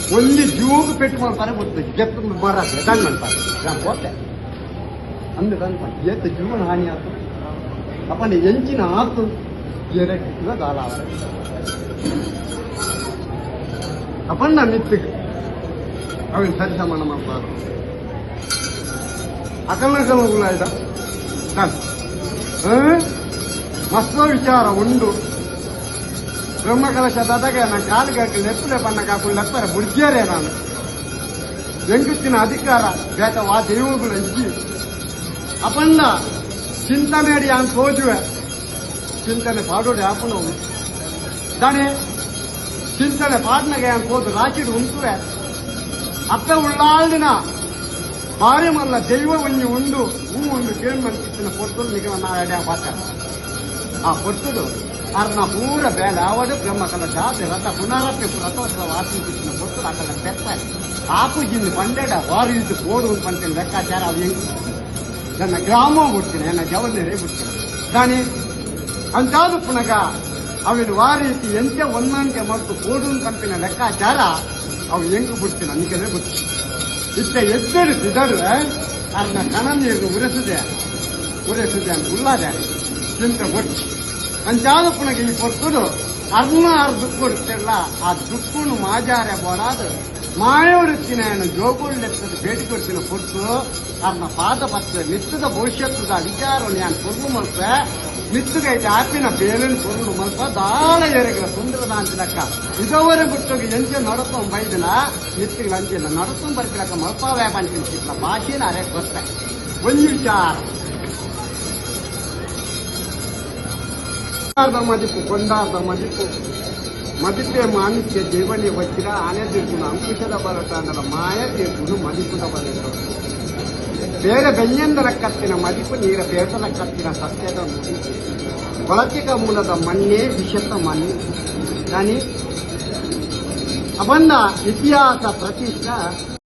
only jug pet malpare botte get mara dan malpare dan botte ಅಂದು ಕನ್ಪ ಏತ ಜೀವನ ಹಾನಿ ಆಯ್ತು ಅಪ್ಪನ ಎಂಚಿನ ಆತು ಎರಟ್ಟಿನ ದಾಲಾವ ಅಪ್ಪನ್ನ ಮಿತ್ತಿಗೆ ಅವನ್ ಸರಿ ಸಮಾನ ಮಾಡ್ತಾರೆ ಅಕಲ್ನಕಲ್ಗುಲ ಇದ ಮಸ್ತ ವಿಚಾರ ಉಂಡು ಬ್ರಹ್ಮಕಲಶದಾಗ ನಾನು ಕಾಲಿಗೆ ಹಾಕಿ ಲೆಪ್ಪಲೆ ಬಣ್ಣಕ್ಕೆ ಹಾಕೊಂಡು ಲೆಪ್ಪರೆ ಬುಡ್ಜೇರೆ ನಾನು ಹೆಂಗಸ್ತಿನ ಅಧಿಕಾರ ಬೇಟ ವಾ ದೈವಗಳು ಇಜ್ಜಿ ಅಪ್ಪನ್ನ ಚಿಂತನೆ ಅಡಿ ಅಂತ ಹೋಜುವೆ ಚಿಂತನೆ ಪಾಡೋಡಿ ಆಪನ ದಾನೆ ಚಿಂತನೆ ಪಾಡ್ನಾಗೆ ಅಂತ ಹೋದು ರಾಚಿಡು ಉಂಟುವೆ ಅಪ್ಪ ಉಳ್ಳಾಳಿನ ಭಾರಿ ಮಲ್ಲ ದೈವ ಒಂಜಿ ಉಂಡು ಹೂ ಉಂಡು ಕೇಳಿ ಮನ್ಸಿನ ಕೊಟ್ಟು ನಿಗಮ ನಾಡಿ ಆ ಪಾತ್ರ ಆ ಕೊಟ್ಟದು ಅರ್ನ ಪೂರ ಬೇಡ ಅವಡು ಬ್ರಹ್ಮಕಲಶ ರಥ ಪುನರತ್ಯ ರಥೋತ್ಸವ ಆಚರಿಸಿನ ಕೊಟ್ಟು ಅಕಲ ತೆಪ್ಪಾರೆ ಆಪುಜಿಂದು ಪಂಡೆಡ ವಾರು ಇದು ಕೋಡು ಪಂಟೆ ಲೆಕ್ಕಾಚಾರ ಅದು ಹೆಂಗ್ ನನ್ನ ಗ್ರಾಮ ಬಿಡ್ತೀನಿ ನನ್ನ ಜವಲ್ಲೇರೇ ಬಿಡ್ತೀನಿ ದಾನಿ ಅಂತಾದು ಪುನಗ ಅವನು ಆ ರೀತಿ ಎಂತೆ ಒಂದಂತೆ ಮತ್ತು ಕೋಡು ಕಂಪಿನ ಲೆಕ್ಕಾಚಾರ ಅವು ಹೆಂಗ್ ಬಿಡ್ತೀನಿ ನನಗೆ ಬಿಡ್ತೀನಿ ಇಷ್ಟ ಎದ್ದಡು ಸಿದಡುವೆ ಅದನ್ನ ಕಣ ನೀರು ಉರೆಸಿದೆ ಅಂತ ಉಳ್ಳಾದೆ ಚಿಂತೆ ಬಿಡ್ತಿ ಅಂತಾದು ಪುನಗ ಈ ಕೊಟ್ಟು ಅರ್ನ ದುಃಖ ಇರ್ತಿಲ್ಲ ಆ ದುಃಖನು ಮಾಜಾರೆ ಬೋಡಾದು ಮಾಯವೃತ್ತಿನ ಜೋಗುಳ್ಳೆತ್ತದ ಭೇಟಿ ಕೊಡ್ತಿನ ಕೊಟ್ಟು ಅರ್ನ ಪಾದ ಪತ್ರ ನಿತ್ಯದ ಭವಿಷ್ಯತ್ತದ ವಿಚಾರವನ್ನು ನಾನು ಕೊರ್ಲು ಮಲ್ಪ ನಿತ್ಯಗೈತೆ ಆಪಿನ ಬೇಲಿನ ಕೊರ್ಲು ಮಲ್ಪ ದಾಳ ಏರಿಗಳ ಸುಂದರದ ಅಂತಿಲಕ್ಕ ಇದವರೆ ಬಿಟ್ಟೋಗಿ ಎಂಚೆ ನಡತೋ ಬೈದಿನ ನಿತ್ಯಗಳ ಅಂಚಿಲ್ಲ ನಡತೋ ಬರ್ತಿಲಕ್ಕ ಮಲ್ಪ ವ್ಯಾಪ ಅಂತಿಲ್ಲ ಭಾಷೆನ ಅರೆ ಗೊತ್ತ ಒಂದು ವಿಚಾರ ಮದಿಪು ಕೊಂಡಾದ ಮದಿಪು ಮದಿಪೆ ಮಾನಿಸ್ಯ ಜೀವನಿ ವಜ್ರ ಆನೆ ತೀರ್ಪುನ ಅಂಕುಶದ ಬರಟ ಅನ್ನದ ಮಾಯ ತೀರ್ಪುನು ಮದಿಪುದ ಬರಟ ಬೇರೆ ಬೆಯ್ಯಂದರ ಕತ್ತಿನ ಮದಿಪು ನೀರ ಬೇಸಲ ಕತ್ತಿನ ಸತ್ಯದ ಕೊಳಚಿಕ ಮೂಲದ ಮಣ್ಣೆ ವಿಷದ ಮಣ್ಣು ದಾನಿ ಅಬಂದ ಇತಿಹಾಸ ಪ್ರತಿಷ್ಠ